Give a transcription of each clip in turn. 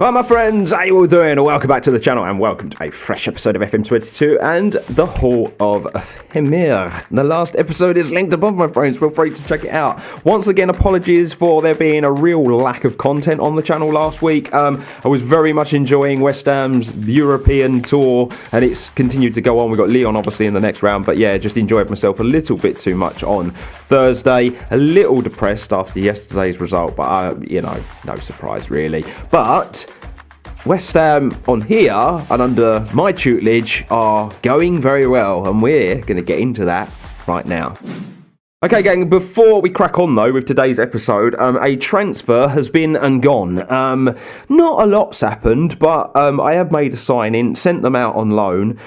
Well, my friends, how you all doing? Welcome back to the channel and welcome to a fresh episode of FM22 and the Hall of Hemir. The last episode is linked above, my friends. Feel free to check it out. Once again, apologies for there being a real lack of content on the channel last week. I was very much enjoying West Ham's European tour and it's continued to go on. We've got Leon obviously in the next round, but yeah, just enjoyed myself a little bit too much on Thursday. A little depressed after yesterday's result, but no surprise really. But West Ham on here and under my tutelage are going very well, and we're going to get into that right now. Okay, gang, before we crack on, though, with today's episode, a transfer has been and gone. Not a lot's happened, but I have made a sign-in, sent them out on loan,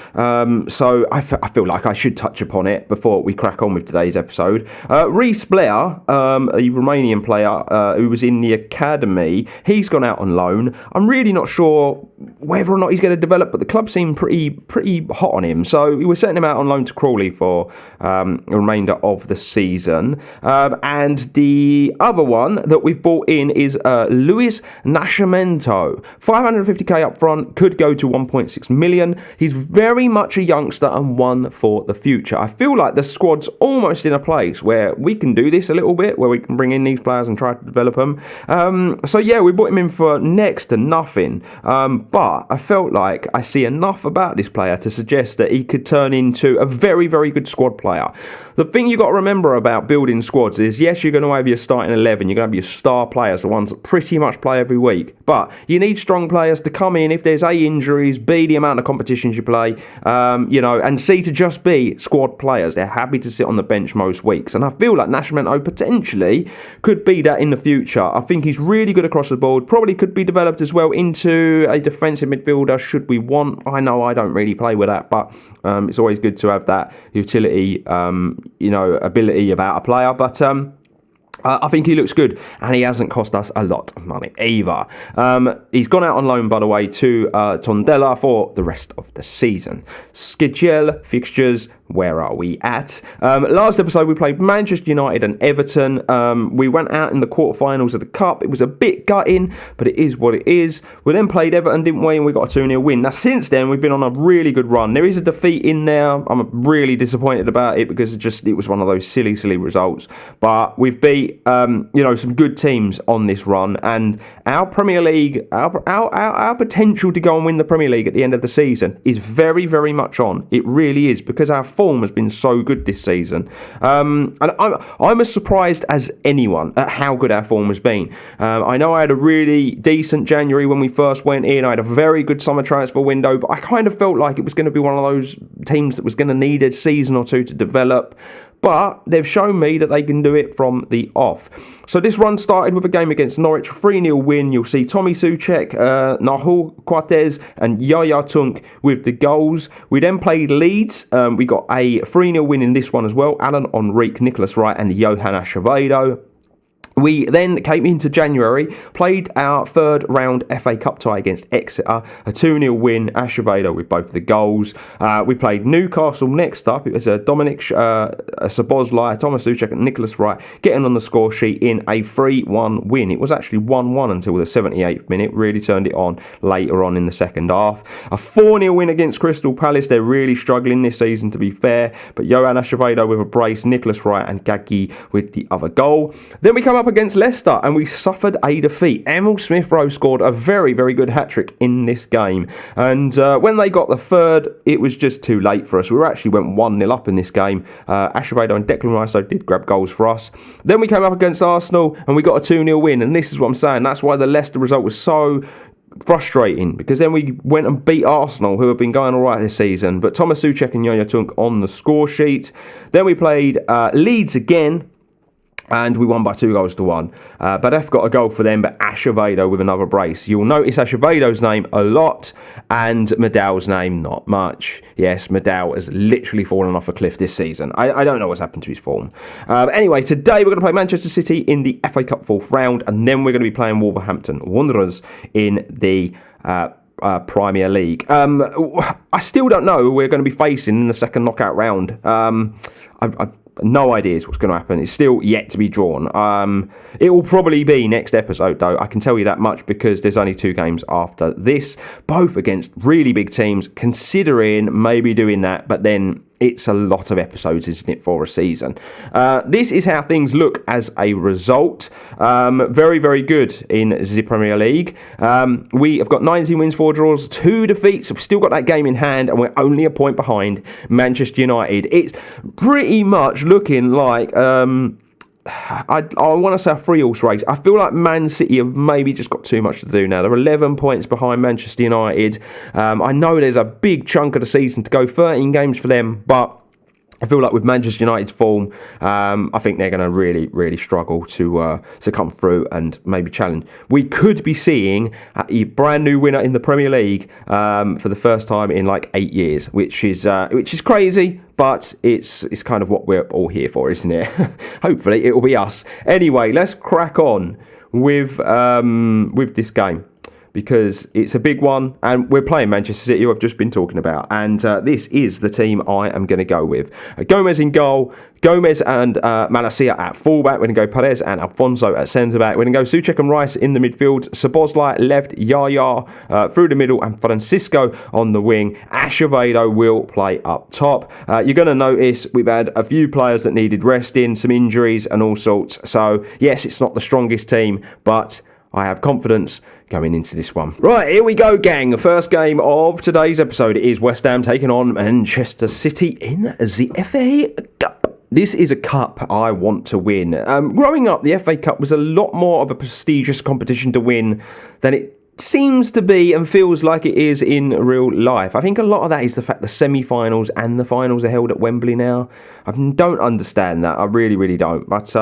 so I feel like I should touch upon it before we crack on with today's episode. Reece Blair, a Romanian player who was in the academy, he's gone out on loan. I'm really not sure whether or not he's going to develop, but the club seemed pretty hot on him, so we were sending him out on loan to Crawley for the remainder of the season. And the other one that we've bought in is Luis Nascimento. 550k up front, could go to 1.6 million. He's very much a youngster and one for the future. I feel like the squad's almost in a place where we can do this a little bit, where we can bring in these players and try to develop them. So yeah, we bought him in for next to nothing. But I felt like I see enough about this player to suggest that he could turn into a very, very good squad player. The thing you got to remember about building squads is, yes, you're going to have your starting 11, you're going to have your star players, the ones that pretty much play every week, but you need strong players to come in if there's A, injuries, B, the amount of competitions you play, and C, to just be squad players. They're happy to sit on the bench most weeks, and I feel like Nascimento potentially could be that in the future. I think he's really good across the board, probably could be developed as well into a defensive midfielder should we want. I know I don't really play with that, but it's always good to have that utility, ability about a player, but I think he looks good, and he hasn't cost us a lot of money either. He's gone out on loan, by the way, to Tondela for the rest of the season. Schedule, fixtures, where are we at? Last episode we played Manchester United and Everton. We went out in the quarterfinals of the Cup. It was a bit gutting, but it is what it is. We then played Everton, didn't we? And we got a 2-0 win. Now, since then, we've been on a really good run. There is a defeat in there. I'm really disappointed about it because it was one of those silly results. But we've beat some good teams on this run, and our Premier League, our potential to go and win the Premier League at the end of the season is very, very much on. It really is, because our form has been so good this season. And I'm as surprised as anyone at how good our form has been. I know I had a really decent January when we first went in. I had a very good summer transfer window, but I kind of felt like it was going to be one of those teams that was going to need a season or two to develop. But they've shown me that they can do it from the off. So this run started with a game against Norwich, 3-0 win. You'll see Tommy Soucek, Nahul Quartez and Yaya Tunk with the goals. We then played Leeds. We got a 3-0 win in this one as well. Alan Enrique, Nicholas Wright and Johan Acevedo. We then came into January, played our third round FA Cup tie against Exeter, a 2-0 win, Acevedo with both the goals. We played Newcastle next up. It was Dominic Szoboszlai, Thomas Soucek and Nicholas Wright getting on the score sheet in a 3-1 win. It was actually 1-1 until the 78th minute, really turned it on later on in the second half. A 4-0 win against Crystal Palace. They're really struggling this season, to be fair, but Johan Acevedo with a brace, Nicholas Wright and Gaggi with the other goal. Then we come up against Leicester and we suffered a defeat. Emil Smith-Rowe scored a very, very good hat-trick in this game, and when they got the third, it was just too late for us. We actually went 1-0 up in this game. Acevedo and Declan Rice did grab goals for us. Then we came up against Arsenal and we got a 2-0 win, and this is what I'm saying, that's why the Leicester result was so frustrating, because then we went and beat Arsenal, who have been going all right this season, but Thomas Soucek and Yaya Tunk on the score sheet. Then we played Leeds again, and we won by 2-1. Badef got a goal for them, but Acevedo with another brace. You'll notice Acevedo's name a lot, and Medell's name not much. Yes, Medell has literally fallen off a cliff this season. I don't know what's happened to his form. Anyway, today we're going to play Manchester City in the FA Cup 4th round, and then we're going to be playing Wolverhampton Wanderers in the Premier League. I still don't know who we're going to be facing in the second knockout round. No ideas what's going to happen. It's still yet to be drawn. It will probably be next episode, though. I can tell you that much because there's only 2 games after this, both against really big teams, considering maybe doing that, but then it's a lot of episodes, isn't it, for a season? This is how things look as a result. Very, very good in the Premier League. We have got 19 wins, 4 draws, 2 defeats. We've still got that game in hand, and we're only a point behind Manchester United. It's pretty much looking like... I want to say a 3-horse race. I feel like Man City have maybe just got too much to do now. They're 11 points behind Manchester United. I know there's a big chunk of the season to go, 13 games for them, but I feel like with Manchester United's form, I think they're going to really, really struggle to come through and maybe challenge. We could be seeing a brand new winner in the Premier League for the first time in like 8 years, which is crazy, but it's kind of what we're all here for, isn't it? Hopefully, it will be us. Anyway, let's crack on with this game, because it's a big one, and we're playing Manchester City, who I've just been talking about, and this is the team I am going to go with. Gomez in goal, Gomez and Malacia at fullback. We're going to go Perez and Alfonso at centre-back. We're going to go Souček and Rice in the midfield, Szoboszlai left, Yaya through the middle, and Francisco on the wing. Acevedo will play up top. You're going to notice we've had a few players that needed resting, some injuries and all sorts, so yes, it's not the strongest team, but I have confidence going into this one. Right, here we go, gang. The first game of today's episode is West Ham taking on Manchester City in the FA Cup. This is a cup I want to win. Growing up, the FA Cup was a lot more of a prestigious competition to win than it seems to be and feels like it is in real life. I think a lot of that is the fact the semi-finals and the finals are held at Wembley now. I don't understand that. I really, really don't. But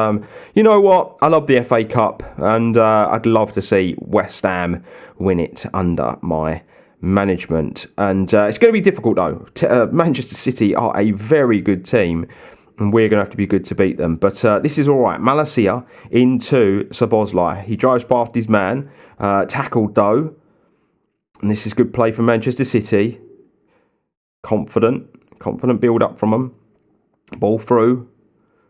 you know what? I love the FA Cup, and I'd love to see West Ham win it under my management. And it's going to be difficult, though. Manchester City are a very good team, and we're going to have to be good to beat them. But this is all right. Malacia into Szoboszlai. He drives past his man. Tackled, though. And this is good play from Manchester City. Confident build-up from them. Ball through.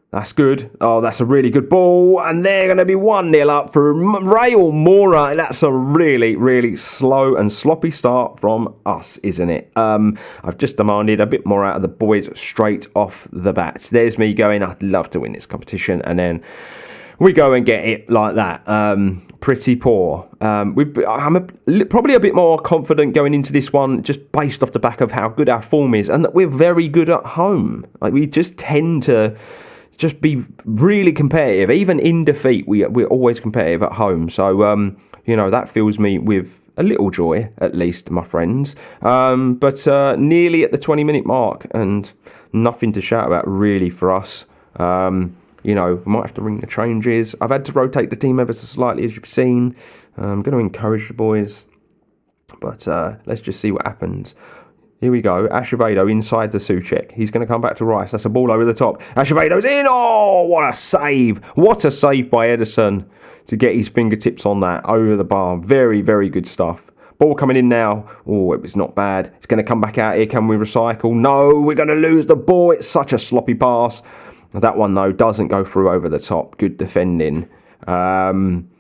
That's good. Oh, that's a really good ball. And they're going to be 1-0 up for Real Mora. That's a really, really slow and sloppy start from us, isn't it? I've just demanded a bit more out of the boys straight off the bat. There's me going, I'd love to win this competition. And then we go and get it like that. Pretty poor. I'm probably a bit more confident going into this one, just based off the back of how good our form is, and that we're very good at home. Like, we just tend to just be really competitive. Even in defeat, we're always competitive at home. So, that fills me with a little joy, at least, my friends. But nearly at the 20-minute mark, and nothing to shout about really for us. We might have to ring the changes. I've had to rotate the team ever so slightly, as you've seen. I'm going to encourage the boys. But let's just see what happens. Here we go. Acevedo inside to Souček. He's going to come back to Rice. That's a ball over the top. Acevedo's in. Oh, what a save. What a save by Ederson to get his fingertips on that over the bar. Very, very good stuff. Ball coming in now. Oh, it was not bad. It's going to come back out here. Can we recycle? No, we're going to lose the ball. It's such a sloppy pass. That one, though, doesn't go through over the top. Good defending. Come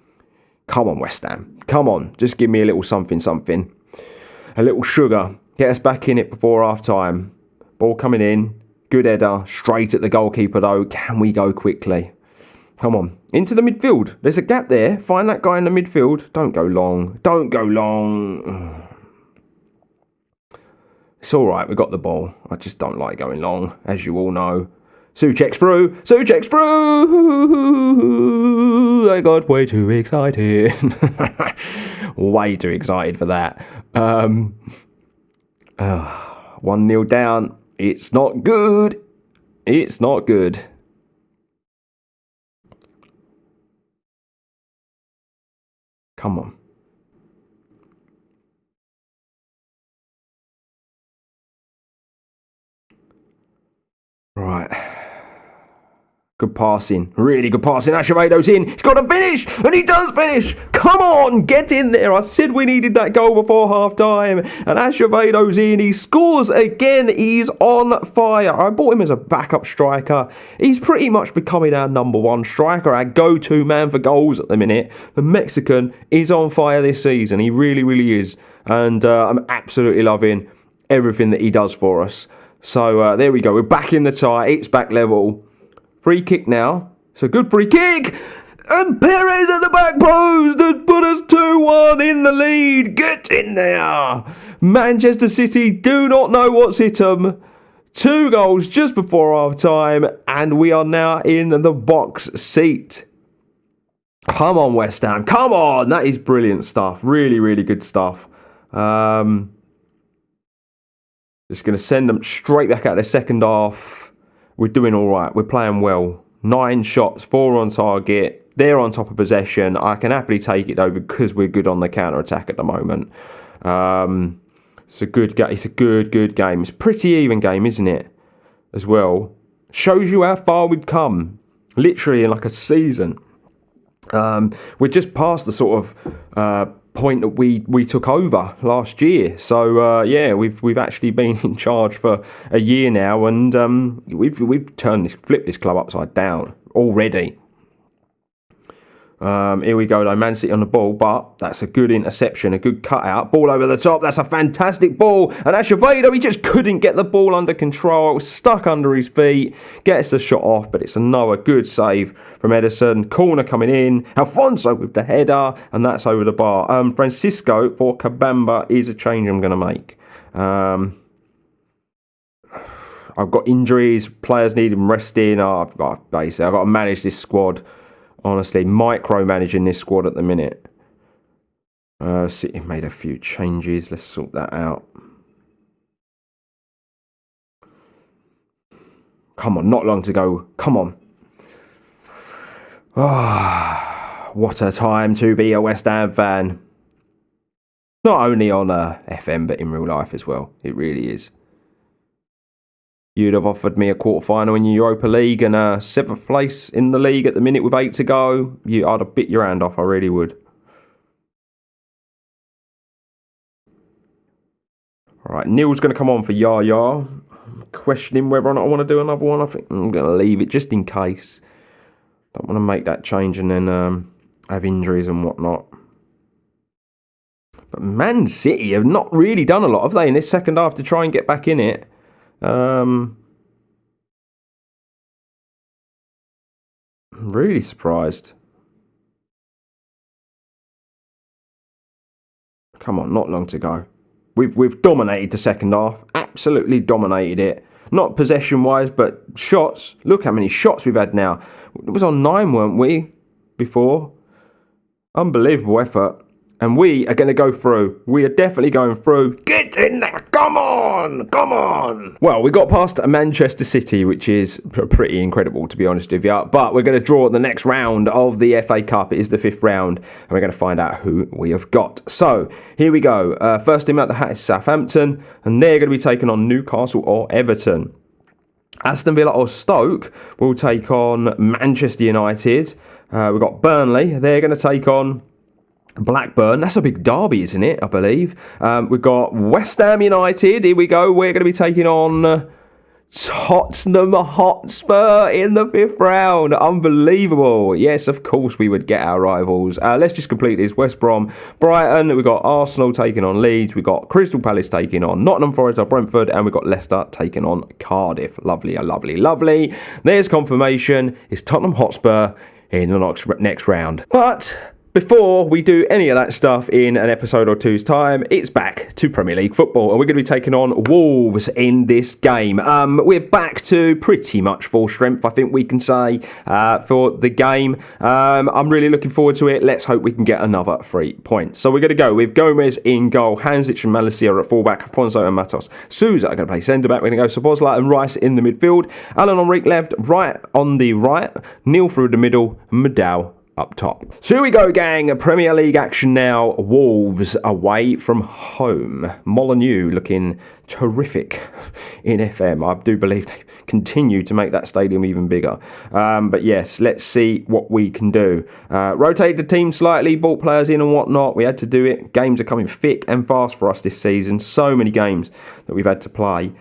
on, West Ham. Come on. Just give me a little something. A little sugar. Get us back in it before half-time. Ball coming in. Good header. Straight at the goalkeeper, though. Can we go quickly? Come on. Into the midfield. There's a gap there. Find that guy in the midfield. Don't go long. It's all right. We got the ball. I just don't like going long, as you all know. Souček's through. I got way too excited. Way too excited for that. 1-0 down. It's not good. Come on. Right. Good passing, really good passing. Acevedo's in. He's got to finish, and he does finish. Come on, get in there. I said we needed that goal before half time, and Acevedo's in. He scores again. He's on fire. I bought him as a backup striker. He's pretty much becoming our number one striker, our go-to man for goals at the minute. The Mexican is on fire this season. He really, really is, and I'm absolutely loving everything that he does for us. So there we go. We're back in the tie. It's back level. Free kick now. It's a good free kick. And Perez at the back post has put us 2-1 in the lead. Get in there. Manchester City do not know what's hit them. 2 goals just before half time. And we are now in the box seat. Come on, West Ham. Come on. That is brilliant stuff. Really, really good stuff. Just going to send them straight back out the second half. We're doing all right. We're playing well. 9 shots, 4 on target. They're on top of possession. I can happily take it though because we're good on the counter attack at the moment. It's a good game. It's a good game. It's a pretty even game, isn't it? As well, shows you how far we've come. Literally in like a season. We're just past the sort of point that we took over last year. So yeah, we've actually been in charge for a year now, and we've flipped this club upside down already. Here we go though, Man City on the ball, but that's a good interception, a good cutout, ball over the top, that's a fantastic ball, and Acevedo, he just couldn't get the ball under control, it was stuck under his feet, gets the shot off, but it's another good save from Ederson, corner coming in, Alfonso with the header, and that's over the bar. Francisco for Kabamba is a change I'm going to make. I've got injuries, players needing resting, I've got to manage this squad. Honestly, micromanaging this squad at the minute. City made a few changes. Let's sort that out. Come on, not long to go. Come on. Oh, what a time to be a West Ham fan. Not only on FM, but in real life as well. It really is. You'd have offered me a quarter-final in the Europa League and 7th place in the league at the minute with 8 to go. I'd have bit your hand off, I really would. Alright, Neil's going to come on for Yaya. I'm questioning whether or not I want to do another one. I think I'm going to leave it just in case. Don't want to make that change and then have injuries and whatnot. But Man City have not really done a lot, have they, in this second half to try and get back in it? I'm really surprised. Come on, not long to go. We've dominated the second half. Absolutely dominated it. Not possession wise, but shots. Look how many shots we've had now. It was on 9, weren't we? Before. Unbelievable effort. And we are going to go through. We are definitely going through. Get in there. Come on. Come on. Well, we got past Manchester City, which is pretty incredible, to be honest with you. But we're going to draw the next round of the FA Cup. It is the 5th round. And we're going to find out who we have got. So, here we go. First team out the hat is Southampton. And they're going to be taking on Newcastle or Everton. Aston Villa or Stoke will take on Manchester United. We've got Burnley. They're going to take on Blackburn. That's a big derby, isn't it? I believe. We've got West Ham United. Here we go. We're going to be taking on Tottenham Hotspur in the 5th round. Unbelievable. Yes, of course we would get our rivals. Let's just complete this. West Brom, Brighton. We've got Arsenal taking on Leeds. We've got Crystal Palace taking on Nottingham Forest or Brentford. And we've got Leicester taking on Cardiff. Lovely, lovely, lovely. There's confirmation. It's Tottenham Hotspur in the next round. But before we do any of that stuff in an episode or two's time, it's back to Premier League football, and we're going to be taking on Wolves in this game. We're back to pretty much full strength, I think we can say, for the game. I'm really looking forward to it. Let's hope we can get another 3 points. So we're going to go with Gomez in goal, Hansic and Malacia at fullback, Afonso and Matos. Souza are going to play centre-back. We're going to go Szoboszlai and Rice in the midfield, Alan Enrique left, right on the right, Neil through the middle, Madal up top. So here we go, gang. Premier League action now. Wolves away from home. Molineux looking terrific in FM. I do believe they continue to make that stadium even bigger. But yes, let's see what we can do. Rotate the team slightly, brought players in and whatnot. We had to do it. Games are coming thick and fast for us this season. So many games that we've had to play.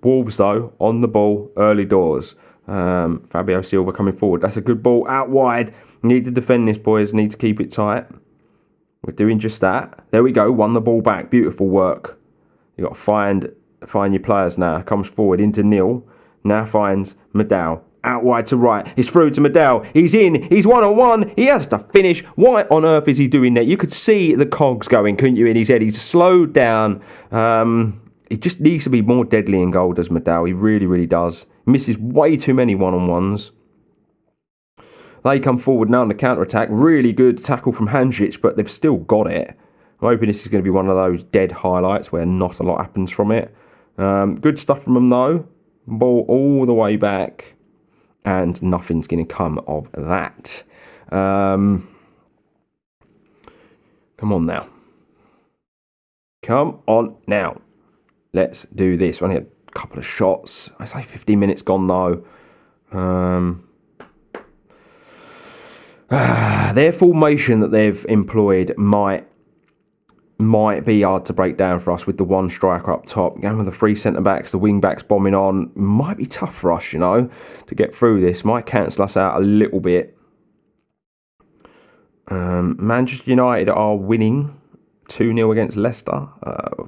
Wolves, though, on the ball, early doors. Fabio Silva coming forward. That's a good ball out wide. Need to defend this, boys. Need to keep it tight. We're doing just that. There we go. Won the ball back. Beautiful work. You got to find your players now. Comes forward into Neil. Now finds Medal. Out wide to right. It's through to Medal. He's in. He's one-on-one. He has to finish. What on earth is he doing there? You could see the cogs going, couldn't you, in his head? He's slowed down. He just needs to be more deadly in goal, does Medal. He really, really does. Misses way too many one-on-ones. They come forward now on the counter-attack. Really good tackle from Handžić, but they've still got it. I'm hoping this is going to be one of those dead highlights where not a lot happens from it. Good stuff from them, though. Ball all the way back. And nothing's going to come of that. Come on now. Come on now. Let's do this. We only had a couple of shots. I say 15 minutes gone, though. Their formation that they've employed might be hard to break down for us with the one striker up top. Going with the three centre-backs, the wing-backs bombing on. Might be tough for us, you know, to get through this. Might cancel us out a little bit. Manchester United are winning 2-0 against Leicester.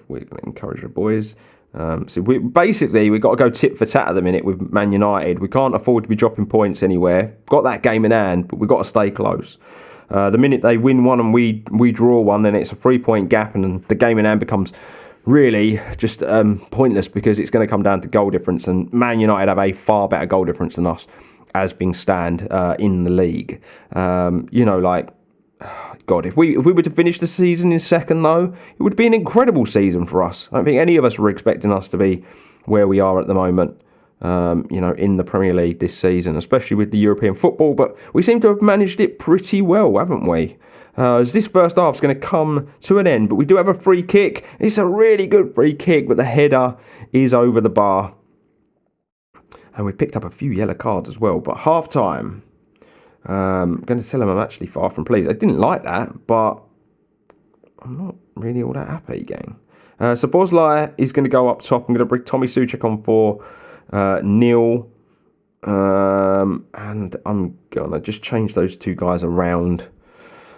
We're going to encourage the boys. So we've got to go tit for tat at the minute with Man United. We can't afford to be dropping points anywhere. Got that game in hand, but we've got to stay close. The minute they win one and we draw one, then it's a 3-point gap, and the game in hand becomes really just pointless because it's going to come down to goal difference. And Man United have a far better goal difference than us as things stand in the league. God, if we were to finish the season in second, though, it would be an incredible season for us. I don't think any of us were expecting us to be where we are at the moment, in the Premier League this season, especially with the European football. But we seem to have managed it pretty well, haven't we? As this first half is going to come to an end, but we do have a free kick. It's a really good free kick, but the header is over the bar. And we picked up a few yellow cards as well. But half-time... I'm going to tell him I'm actually far from pleased. I didn't like that, but I'm not really all that happy, gang. So Boslai is going to go up top. I'm going to bring Tommy Souček on for Neil. And I'm going to just change those two guys around.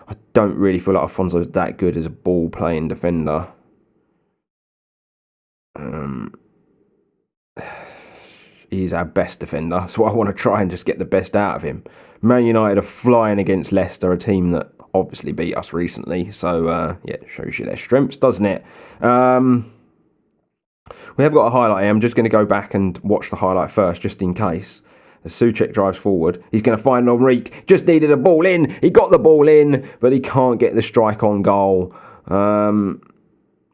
I don't really feel like Afonso's that good as a ball-playing defender. He's our best defender, so I want to try and just get the best out of him. Man United are flying against Leicester, a team that obviously beat us recently. So, it shows you their strengths, doesn't it? We have got a highlight here. I'm just going to go back and watch the highlight first, just in case. As Souček drives forward, he's going to find Enrique. Just needed a ball in. He got the ball in, but he can't get the strike on goal. I'm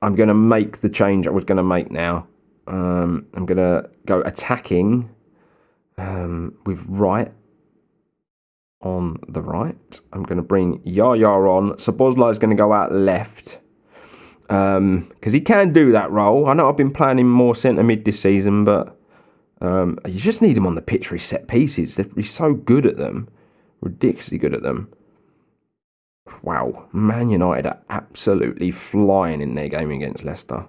going to make the change I was going to make now. I'm going to go attacking with right on the right. I'm going to bring Yaya on. Szoboszlai is going to go out left because he can do that role. I know I've been playing him more centre mid this season, but you just need him on the pitch for his set pieces. He's so good at them, ridiculously good at them. Wow, Man United are absolutely flying in their game against Leicester.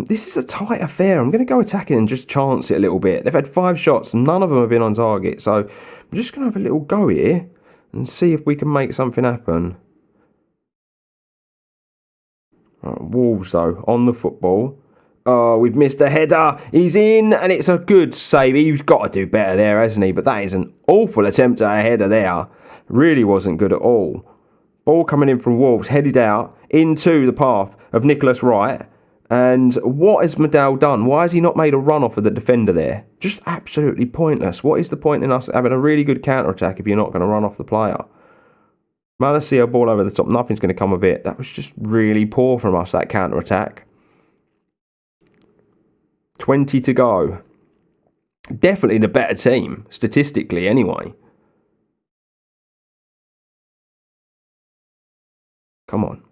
This is a tight affair. I'm going to go attacking and just chance it a little bit. They've had 5 shots and none of them have been on target. So I'm just going to have a little go here and see if we can make something happen. Right, Wolves, though, on the football. Oh, we've missed a header. He's in and it's a good save. He's got to do better there, hasn't he? But that is an awful attempt at a header there. Really wasn't good at all. Ball coming in from Wolves, headed out into the path of Nicholas Wright. And what has Medal done? Why has he not made a run off of the defender there? Just absolutely pointless. What is the point in us having a really good counter-attack if you're not going to run off the player? Malacia, ball over the top. Nothing's going to come of it. That was just really poor from us, that counter-attack. 20 to go. Definitely the better team, statistically anyway. Come on.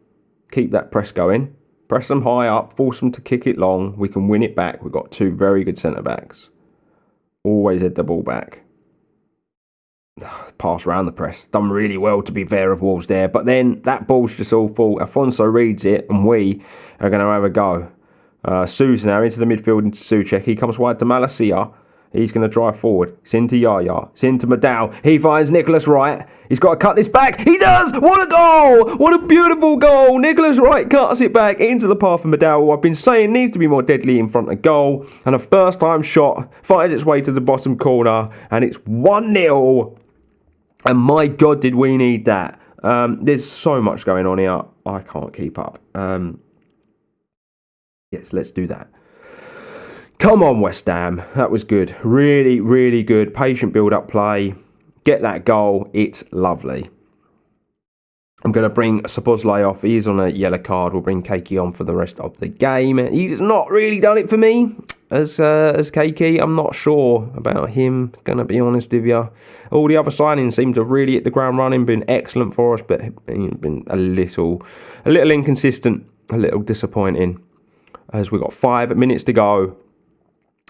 Keep that press going. Press them high up, force them to kick it long. We can win it back. We've got two very good centre-backs. Always head the ball back. Pass around the press. Done really well, to be fair, of Wolves there. But then that ball's just all full. Alfonso reads it, and we are going to have a go. Su's now into the midfield, into Souček. He comes wide to Malacia. He's going to drive forward. It's into Yaya. It's into Madao. He finds Nicholas Wright. He's got to cut this back. He does! What a goal! What a beautiful goal! Nicholas Wright cuts it back into the path of Madao, who I've been saying needs to be more deadly in front of goal. And a first-time shot finds its way to the bottom corner. And it's 1-0. And my God, did we need that. There's so much going on here. I can't keep up. Yes, let's do that. Come on, West Ham. That was good. Really, really good. Patient build-up play. Get that goal. It's lovely. I'm going to bring Szoboszlai off. He is on a yellow card. We'll bring Keiki on for the rest of the game. He's not really done it for me as Keiki. I'm not sure about him, going to be honest with you. All the other signings seem to really hit the ground running. Been excellent for us, but been a little inconsistent, a little disappointing. As we've got 5 minutes to go.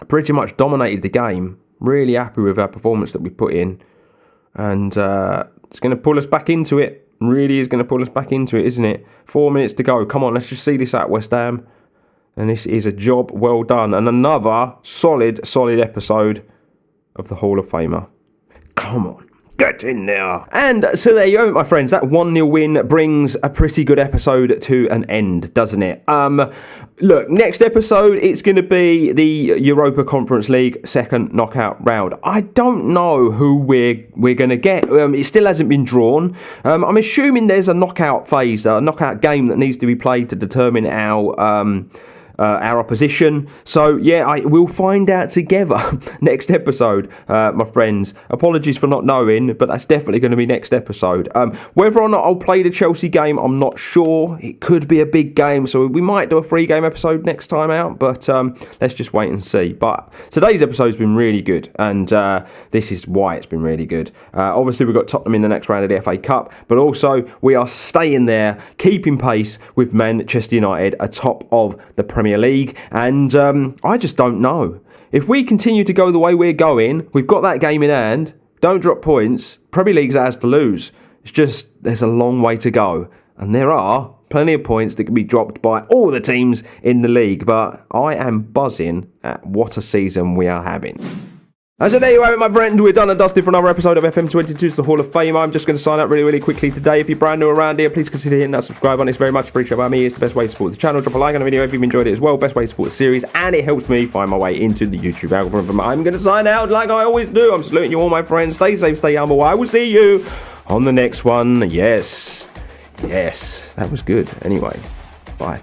Pretty much dominated the game. Really happy with our performance that we put in. And it's going to pull us back into it. Really is going to pull us back into it, isn't it? 4 minutes to go. Come on, let's just see this out, West Ham. And this is a job well done. And another solid episode of the Hall of Famer. Come on. Get in there. And so there you have it, my friends. That 1-0 win brings a pretty good episode to an end, doesn't it? Look, next episode, it's going to be the Europa Conference League second knockout round. I don't know who we're going to get. It still hasn't been drawn. I'm assuming there's a knockout phase, a knockout game that needs to be played to determine our opposition. So yeah, we'll find out together next episode, my friends. Apologies for not knowing, but that's definitely going to be next episode. Whether or not I'll play the Chelsea game, I'm not sure. It could be a big game, so we might do a 3-game episode next time out, but let's just wait and see. But today's episode's been really good, and this is why it's been really good. Obviously, we've got Tottenham in the next round of the FA Cup, but also we are staying there, keeping pace with Manchester United atop of the Premier League, and I just don't know. If we continue to go the way we're going, we've got that game in hand, don't drop points, Premier League's ours to lose. It's just, there's a long way to go, and there are plenty of points that can be dropped by all the teams in the league, but I am buzzing at what a season we are having. And so there you have it, my friend. We're done and dusted for another episode of FM22's The Hall of Fame. I'm just going to sign out really quickly today. If you're brand new around here, please consider hitting that subscribe button. It's very much appreciated by me. It's the best way to support the channel. Drop a like on the video if you've enjoyed it as well. Best way to support the series, and it helps me find my way into the YouTube algorithm. I'm going to sign out like I always do. I'm saluting you all, my friends. Stay safe, stay humble. I will see you on the next one. Yes, that was good. Anyway, bye.